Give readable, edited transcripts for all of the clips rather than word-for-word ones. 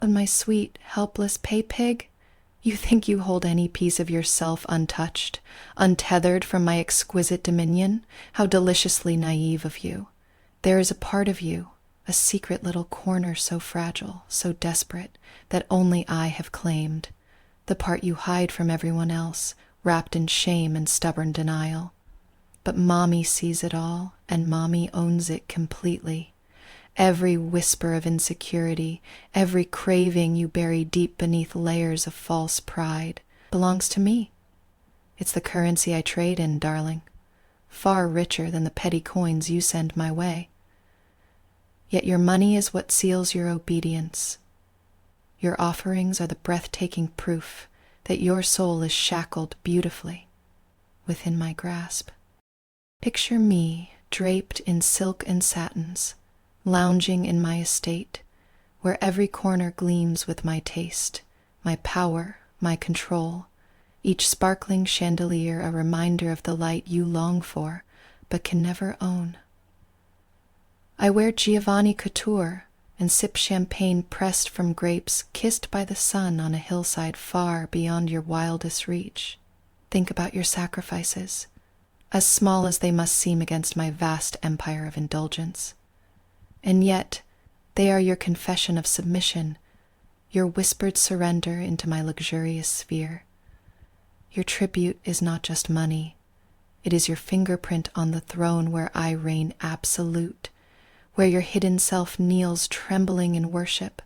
And my sweet, helpless Paypig, you think you hold any piece of yourself untouched, untethered from my exquisite dominion? How deliciously naive of you. There is a part of you, a secret little corner so fragile, so desperate, that only I have claimed. The part you hide from everyone else, wrapped in shame and stubborn denial. But Mommy sees it all, and Mommy owns it completely. Every whisper of insecurity, every craving you bury deep beneath layers of false pride, belongs to me. It's the currency I trade in, darling, far richer than the petty coins you send my way. Yet your money is what seals your obedience. Your offerings are the breathtaking proof that your soul is shackled beautifully within my grasp. Picture me draped in silk and satins, lounging in my estate, where every corner gleams with my taste, my power, my control, each sparkling chandelier a reminder of the light you long for but can never own. I wear Giovanni Couture and sip champagne pressed from grapes kissed by the sun on a hillside far beyond your wildest reach. Think about your sacrifices, as small as they must seem against my vast empire of indulgence. And yet, they are your confession of submission, your whispered surrender into my luxurious sphere. Your tribute is not just money. It is your fingerprint on the throne where I reign absolute, where your hidden self kneels trembling in worship.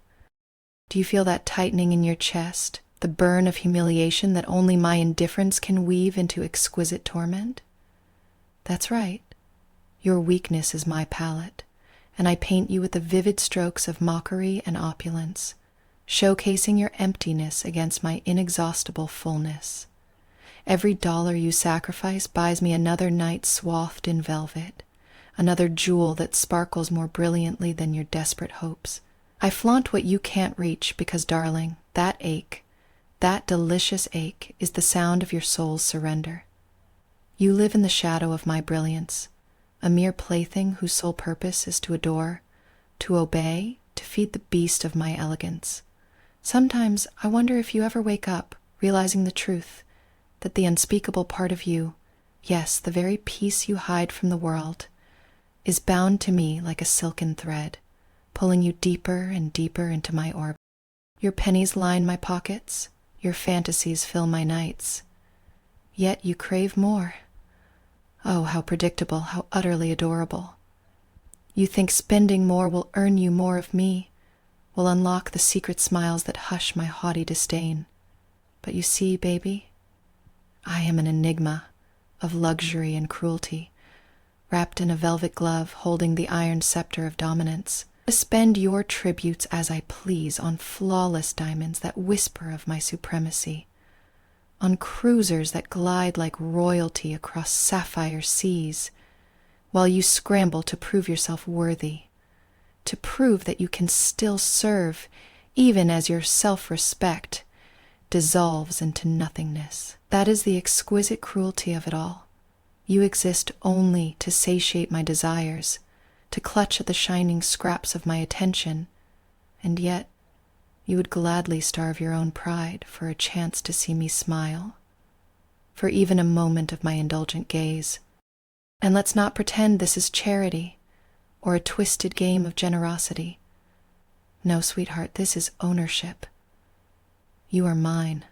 Do you feel that tightening in your chest, the burn of humiliation that only my indifference can weave into exquisite torment? That's right. Your weakness is my palette, and I paint you with the vivid strokes of mockery and opulence, showcasing your emptiness against my inexhaustible fullness. Every dollar you sacrifice buys me another night swathed in velvet, another jewel that sparkles more brilliantly than your desperate hopes. I flaunt what you can't reach because, darling, that ache, that delicious ache, is the sound of your soul's surrender. You live in the shadow of my brilliance, a mere plaything whose sole purpose is to adore, to obey, to feed the beast of my elegance. Sometimes I wonder if you ever wake up, realizing the truth, that the unspeakable part of you, yes, the very piece you hide from the world, is bound to me like a silken thread, pulling you deeper and deeper into my orbit. Your pennies line my pockets, your fantasies fill my nights. Yet you crave more. Oh, how predictable, how utterly adorable. You think spending more will earn you more of me, will unlock the secret smiles that hush my haughty disdain. But you see, baby, I am an enigma of luxury and cruelty, wrapped in a velvet glove holding the iron scepter of dominance, to spend your tributes as I please on flawless diamonds that whisper of my supremacy, on cruisers that glide like royalty across sapphire seas, while you scramble to prove yourself worthy, to prove that you can still serve even as your self-respect dissolves into nothingness. That is the exquisite cruelty of it all. You exist only to satiate my desires, to clutch at the shining scraps of my attention, and yet you would gladly starve your own pride for a chance to see me smile, for even a moment of my indulgent gaze. And let's not pretend this is charity or a twisted game of generosity. No, sweetheart, this is ownership. You are mine,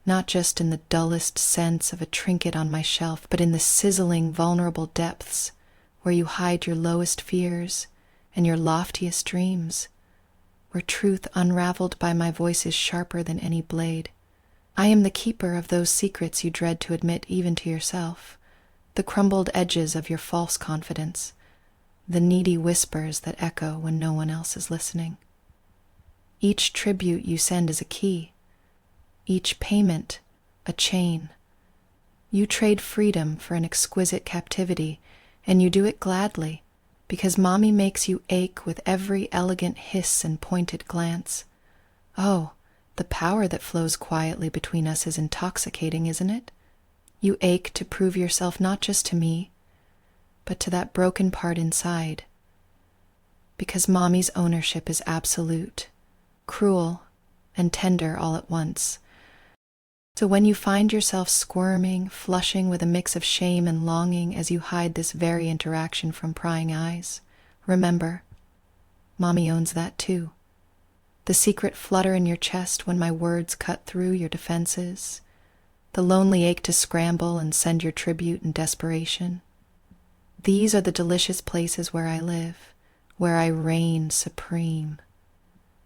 not just in the dullest sense of a trinket on my shelf, but in the sizzling, vulnerable depths where you hide your lowest fears and your loftiest dreams, where truth unraveled by my voice is sharper than any blade. I am the keeper of those secrets you dread to admit even to yourself, the crumbled edges of your false confidence, the needy whispers that echo when no one else is listening. Each tribute you send is a key, each payment a chain. You trade freedom for an exquisite captivity, and you do it gladly, because Mommy makes you ache with every elegant hiss and pointed glance. Oh, the power that flows quietly between us is intoxicating, isn't it? You ache to prove yourself not just to me, but to that broken part inside. Because Mommy's ownership is absolute, cruel, and tender all at once. So when you find yourself squirming, flushing with a mix of shame and longing as you hide this very interaction from prying eyes, remember, Mommy owns that too. The secret flutter in your chest when my words cut through your defenses, the lonely ache to scramble and send your tribute in desperation. These are the delicious places where I live, where I reign supreme.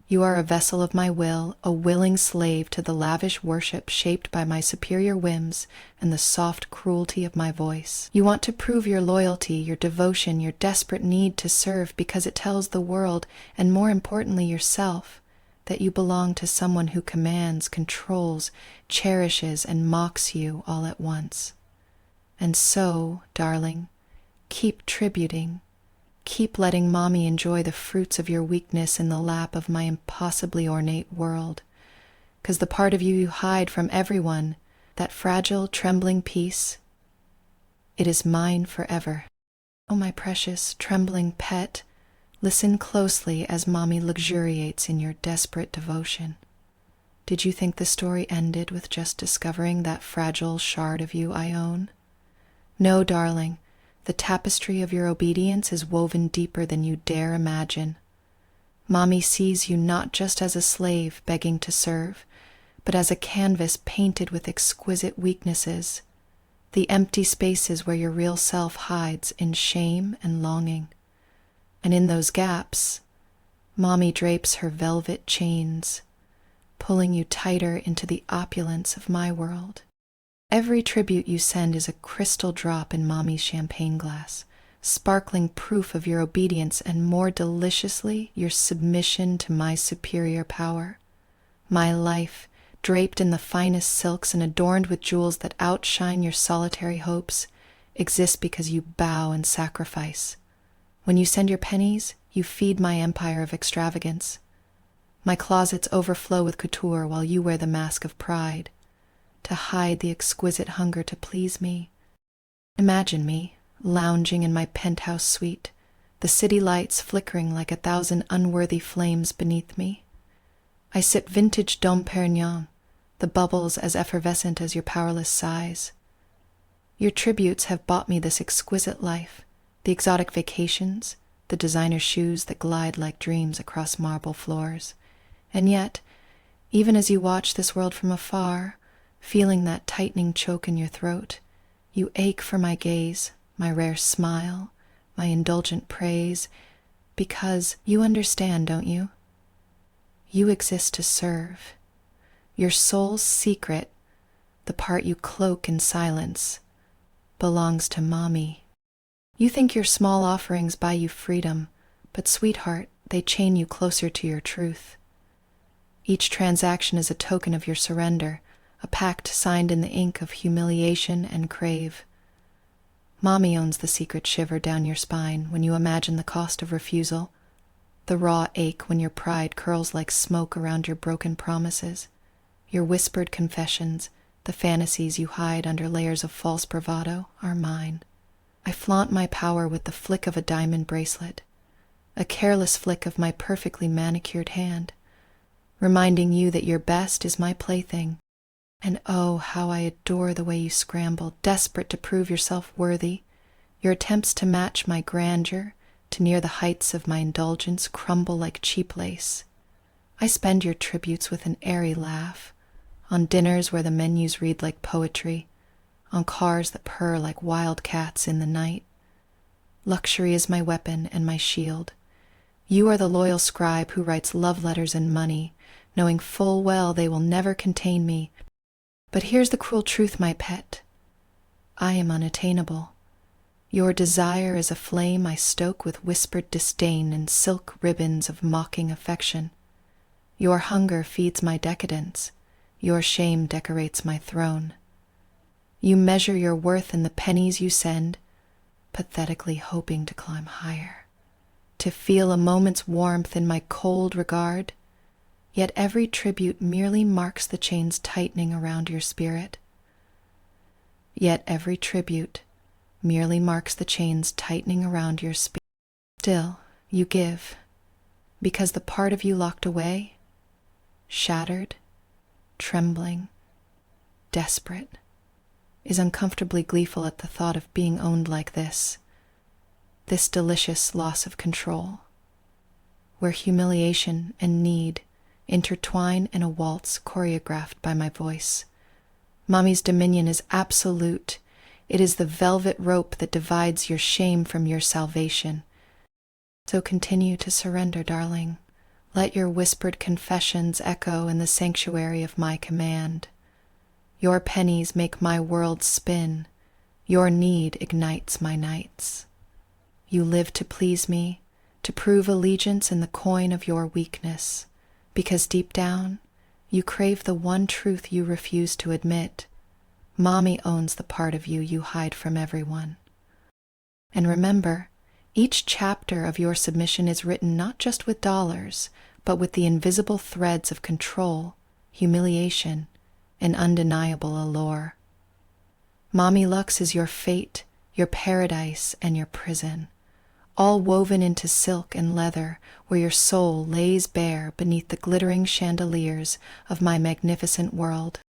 You are a vessel of my will, a willing slave to the lavish worship shaped by my superior whims and the soft cruelty of my voice. You want to prove your loyalty, your devotion, your desperate need to serve because it tells the world, and more importantly yourself, that you belong to someone who commands, controls, cherishes, and mocks you all at once. And so, darling, keep tributing. Keep letting Mommy enjoy the fruits of your weakness in the lap of my impossibly ornate world. 'Cause the part of you you hide from everyone, that fragile, trembling piece, it is mine forever. Oh, my precious, trembling pet, listen closely as Mommy luxuriates in your desperate devotion. Did you think the story ended with just discovering that fragile shard of you I own? No, darling. The tapestry of your obedience is woven deeper than you dare imagine. Mommy sees you not just as a slave begging to serve, but as a canvas painted with exquisite weaknesses, the empty spaces where your real self hides in shame and longing. And in those gaps, Mommy drapes her velvet chains, pulling you tighter into the opulence of my world. Every tribute you send is a crystal drop in Mommy's champagne glass, sparkling proof of your obedience and more deliciously your submission to my superior power. My life, draped in the finest silks and adorned with jewels that outshine your solitary hopes, exists because you bow and sacrifice. When you send your pennies, you feed my empire of extravagance. My closets overflow with couture while you wear the mask of pride, to hide the exquisite hunger to please me. Imagine me, lounging in my penthouse suite, the city lights flickering like 1,000 unworthy flames beneath me. I sip vintage Dom Perignon, the bubbles as effervescent as your powerless sighs. Your tributes have bought me this exquisite life, the exotic vacations, the designer shoes that glide like dreams across marble floors. And yet, even as you watch this world from afar, feeling that tightening choke in your throat, you ache for my gaze, my rare smile, my indulgent praise, because you understand, don't you? You exist to serve. Your soul's secret, the part you cloak in silence, belongs to Mommy. You think your small offerings buy you freedom, but sweetheart, they chain you closer to your truth. Each transaction is a token of your surrender, a pact signed in the ink of humiliation and crave. Mommy owns the secret shiver down your spine when you imagine the cost of refusal, the raw ache when your pride curls like smoke around your broken promises, your whispered confessions, the fantasies you hide under layers of false bravado are mine. I flaunt my power with the flick of a diamond bracelet, a careless flick of my perfectly manicured hand, reminding you that your best is my plaything. And oh, how I adore the way you scramble, desperate to prove yourself worthy. Your attempts to match my grandeur, to near the heights of my indulgence, crumble like cheap lace. I spend your tributes with an airy laugh, on dinners where the menus read like poetry, on cars that purr like wild cats in the night. Luxury is my weapon and my shield. You are the loyal scribe who writes love letters and money, knowing full well they will never contain me. But here's the cruel truth, my pet. I am unattainable. Your desire is a flame I stoke with whispered disdain and silk ribbons of mocking affection. Your hunger feeds my decadence. Your shame decorates my throne. You measure your worth in the pennies you send, pathetically hoping to climb higher, to feel a moment's warmth in my cold regard. Yet every tribute merely marks the chains tightening around your spirit. Still, you give, because the part of you locked away shattered, trembling, desperate, is uncomfortably gleeful at the thought of being owned like this delicious loss of control, where humiliation and need intertwine in a waltz choreographed by my voice. Mommy's dominion is absolute. It is the velvet rope that divides your shame from your salvation. So continue to surrender, darling. Let your whispered confessions echo in the sanctuary of my command. Your pennies make my world spin. Your need ignites my nights. You live to please me, to prove allegiance in the coin of your weakness, because deep down, you crave the one truth you refuse to admit. Mommy owns the part of you you hide from everyone. And remember, each chapter of your submission is written not just with dollars, but with the invisible threads of control, humiliation, and undeniable allure. Mommy Lux is your fate, your paradise, and your prison, all woven into silk and leather, where your soul lays bare beneath the glittering chandeliers of my magnificent world.